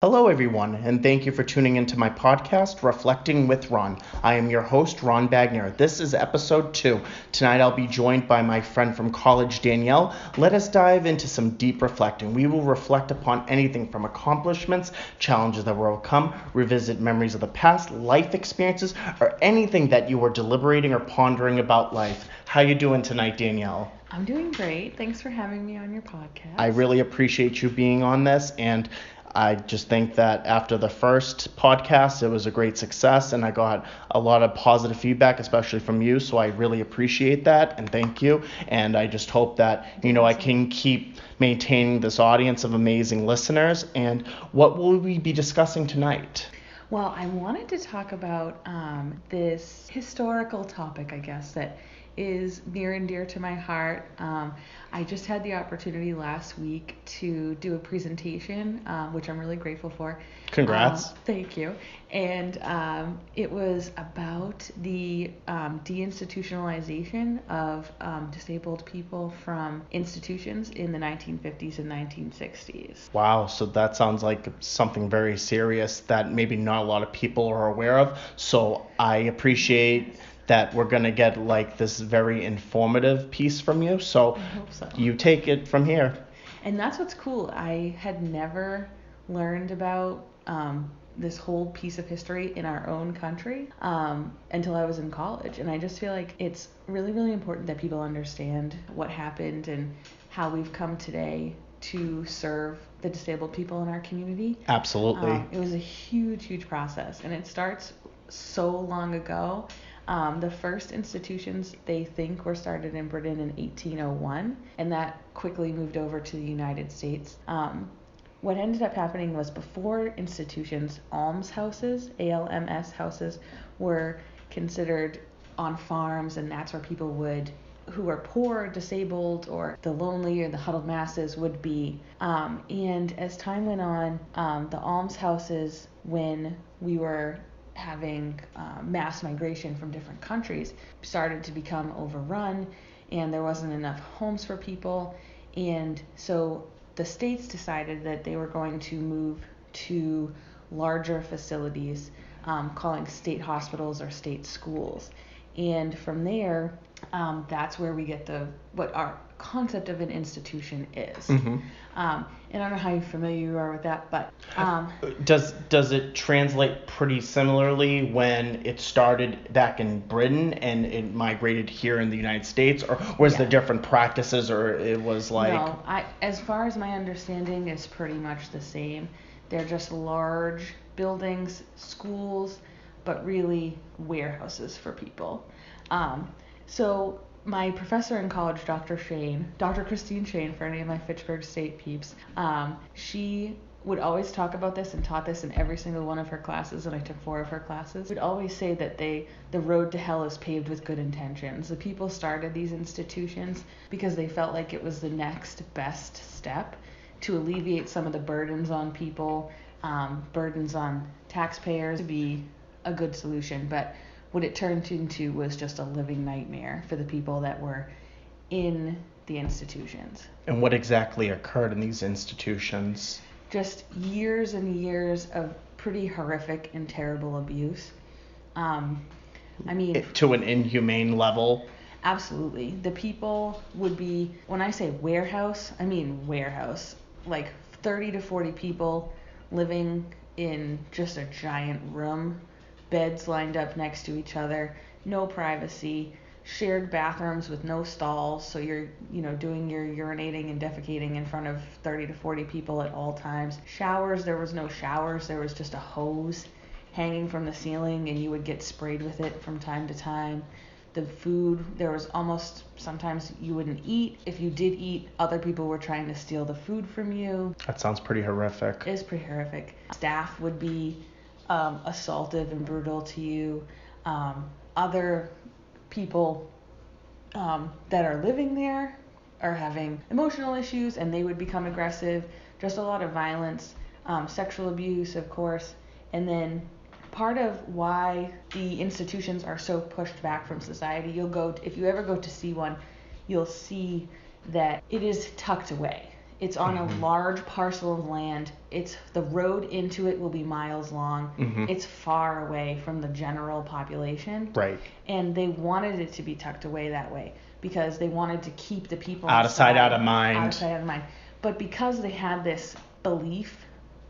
Hello, everyone, and thank you for tuning into my podcast, Reflecting with Ron. I am your host, Ron Bagner. This is episode 2. Tonight, I'll be joined by my friend from college, Danielle. Let us dive into some deep reflecting. We will reflect upon anything from accomplishments, challenges that were overcome, revisit memories of the past, life experiences, or anything that you were deliberating or pondering about life. How you doing tonight, Danielle? I'm doing great. Thanks for having me on your podcast. I really appreciate you being on this, and I just think that after the first podcast, it was a great success, and I got a lot of positive feedback, especially from you. So I really appreciate that, and thank you. And I just hope that I can keep maintaining this audience of amazing listeners. And what will we be discussing tonight? Well, I wanted to talk about this historical topic, I guess, that is near and dear to my heart. I just had the opportunity last week to do a presentation, which I'm really grateful for. Congrats. Thank you. And it was about the deinstitutionalization of disabled people from institutions in the 1950s and 1960s. Wow, so that sounds like something very serious that maybe not a lot of people are aware of. So I appreciate that we're going to get like this very informative piece from you. So I hope so. You take it from here. And that's what's cool. I had never learned about this whole piece of history in our own country until I was in college. And I just feel like it's really, really important that people understand what happened and how we've come today to serve the disabled people in our community. Absolutely. It was a huge, huge process. And it starts so long ago. The first institutions they think were started in Britain in 1801, and that quickly moved over to the United States. What ended up happening was before institutions, almshouses, ALMS houses, were considered on farms, and that's where people who were poor, disabled, or the lonely or the huddled masses would be. And as time went on, the almshouses, when we were having mass migration from different countries, started to become overrun, and there wasn't enough homes for people. And so the states decided that they were going to move to larger facilities, calling state hospitals or state schools. And from there, that's where we get what our concept of an institution is. Mm-hmm. And I don't know how familiar you are with that, but does it translate pretty similarly when it started back in Britain and it migrated here in the United States, or was there different practices, or it was like? No, as far as my understanding, is pretty much the same. They're just large buildings, schools, but really warehouses for people. So my professor in college, Dr. Christine Shane, for any of my Fitchburg State peeps, she would always talk about this and taught this in every single one of her classes, and I took 4 of her classes. Would always say that the road to hell is paved with good intentions. The people started these institutions because they felt like it was the next best step to alleviate some of the burdens on people, burdens on taxpayers, to be a good solution. But what it turned into was just a living nightmare for the people that were in the institutions. And what exactly occurred in these institutions? Just years and years of pretty horrific and terrible abuse. To an inhumane level? Absolutely. The people would be, when I say warehouse, I mean warehouse. Like 30 to 40 people living in just a giant room, beds lined up next to each other, no privacy, shared bathrooms with no stalls, so you're doing your urinating and defecating in front of 30 to 40 people at all times. Showers, there was no showers, there was just a hose hanging from the ceiling, and you would get sprayed with it from time to time. The food, there was almost, sometimes you wouldn't eat. If you did eat, other people were trying to steal the food from you. That sounds pretty horrific. It is pretty horrific. Staff would be assaultive and brutal to you. Other people that are living there are having emotional issues, and they would become aggressive. Just a lot of violence, sexual abuse, of course. And then part of why the institutions are so pushed back from society, if you ever go to see one, you'll see that it is tucked away. It's on a large parcel of land. The road into it will be miles long. It's far away from the general population. Right. And they wanted it to be tucked away that way because they wanted to keep the people out of sight, out of mind. Out of sight, out of mind. But because they had this belief,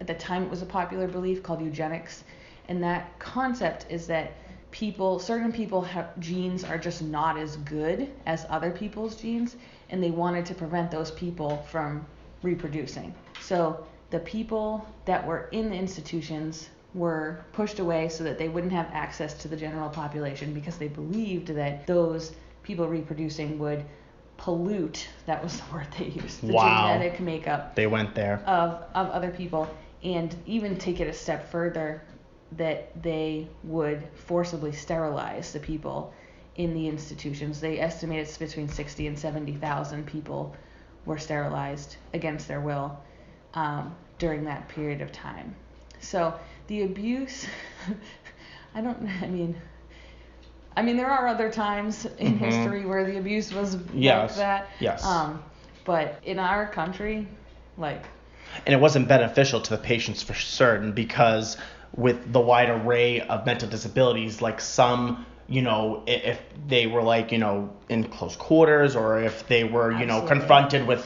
at the time it was a popular belief called eugenics, and that concept is that certain people have genes are just not as good as other people's genes, and they wanted to prevent those people from reproducing. So the people that were in the institutions were pushed away so that they wouldn't have access to the general population because they believed that those people reproducing would pollute, that was the word they used, the genetic makeup they went there of other people, and even take it a step further, that they would forcibly sterilize the people in the institutions. They estimate it's between 60 and 70,000 people were sterilized against their will during that period of time. So the abuse, I mean, there are other times in history where the abuse was like that. Yes. But in our country, and it wasn't beneficial to the patients for certain, because with the wide array of mental disabilities, some, if they were in close quarters, or if they were, confronted with,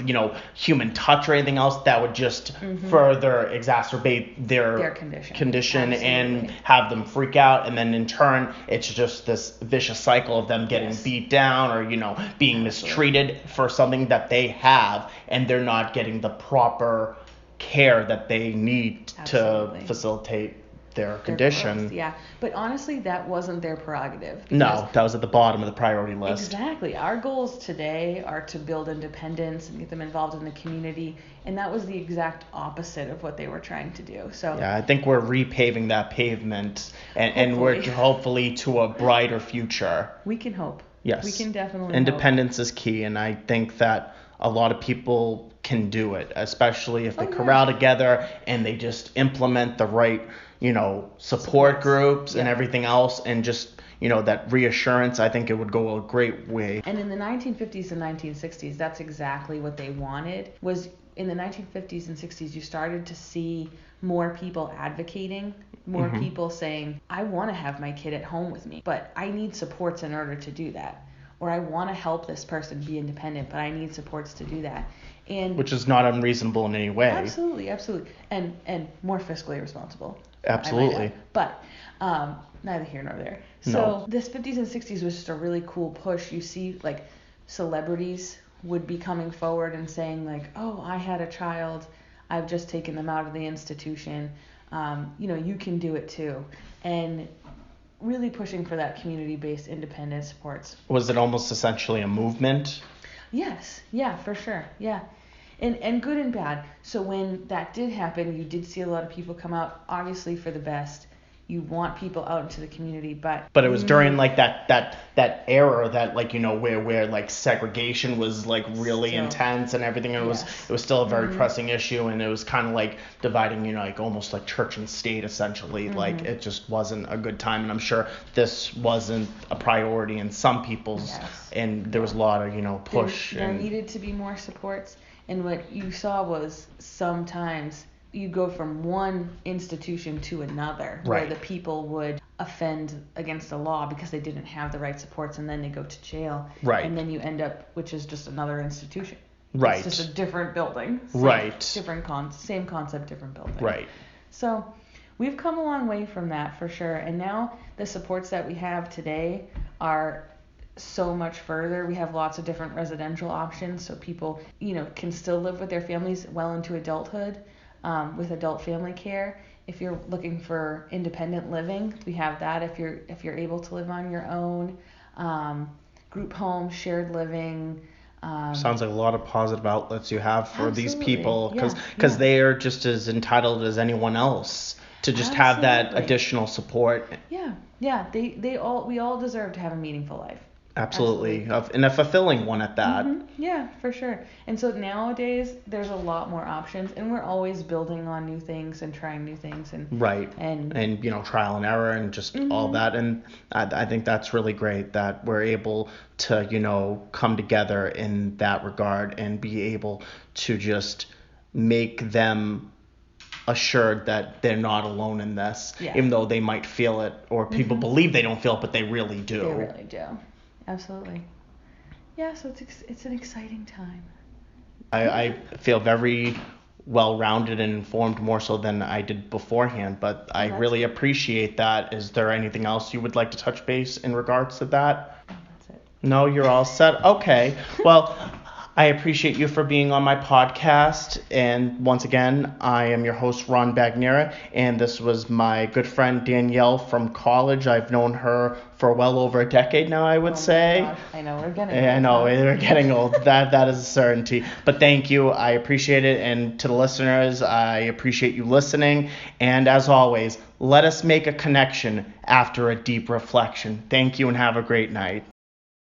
human touch or anything else, that would just further exacerbate their condition and have them freak out. And then in turn, it's just this vicious cycle of them getting beat down or, being mistreated for something that they have, and they're not getting the proper care that they need to facilitate their condition. Growth, yeah. But honestly, that wasn't their prerogative. No, that was at the bottom of the priority list. Exactly. Our goals today are to build independence and get them involved in the community, and that was the exact opposite of what they were trying to do. So yeah, I think we're repaving that pavement, and we're hopefully to a brighter future. We can hope. Yes. We can definitely Independence is key, and I think that a lot of people can do it, especially if they corral together and they just implement the right, support groups and everything else, and just, that reassurance. I think it would go a great way. And in the 1950s and 1960s, that's exactly what they wanted. Was in the 1950s and 60s, you started to see more people advocating, more people saying, I want to have my kid at home with me, but I need supports in order to do that. Or I want to help this person be independent, but I need supports to do that. And which is not unreasonable in any way. Absolutely. And more fiscally responsible. Absolutely. But neither here nor there. So this 50s and 60s was just a really cool push. You see, celebrities would be coming forward and saying, oh, I had a child, I've just taken them out of the institution. You can do it too. And really pushing for that community-based independent supports. Was it almost essentially a movement? Yes. Yeah, for sure. Yeah. And good and bad. So when that did happen, you did see a lot of people come out, obviously for the best. You want people out into the community, but it was during that era that where segregation was really intense and everything, and it was still a very pressing issue, and it was kind of dividing almost like church and state essentially. It just wasn't a good time, and I'm sure this wasn't a priority in some people's, and there was a lot of push. There needed to be more supports, and what you saw was sometimes you go from one institution to another, where the people would offend against the law because they didn't have the right supports, and then they go to jail. Right. And then you end up, which is just another institution. Right. It's just a different building. Same concept, different building. Right. So we've come a long way from that for sure. And now the supports that we have today are so much further. We have lots of different residential options, so people, can still live with their families well into adulthood. With adult family care. If you're looking for independent living, we have that. If you're able to live on your own, group home, shared living. Sounds like a lot of positive outlets you have for these people, because they are just as entitled as anyone else to just have that additional support. Yeah. We all deserve to have a meaningful life. Absolutely. And a fulfilling one at that. Yeah, for sure. And so nowadays there's a lot more options, and we're always building on new things and trying new things and Right. And you know, trial and error and just all that. And I think that's really great that we're able to, you know, come together in that regard and be able to just make them assured that they're not alone in this, even though they might feel it, or people believe they don't feel it, but they really do. They really do. Absolutely. Yeah, so it's an exciting time. I feel very well-rounded and informed, more so than I did beforehand, but I really appreciate that. Is there anything else you would like to touch base in regards to that? Oh, that's it. No, you're all set? Okay. Well, I appreciate you for being on my podcast. And once again, I am your host, Ron Bagnera, and this was my good friend Danielle from college. I've known her for well over a decade now, I would say. Gosh, I know, we're getting old. I know, we're getting old. That is a certainty. But thank you. I appreciate it. And to the listeners, I appreciate you listening. And as always, let us make a connection after a deep reflection. Thank you and have a great night.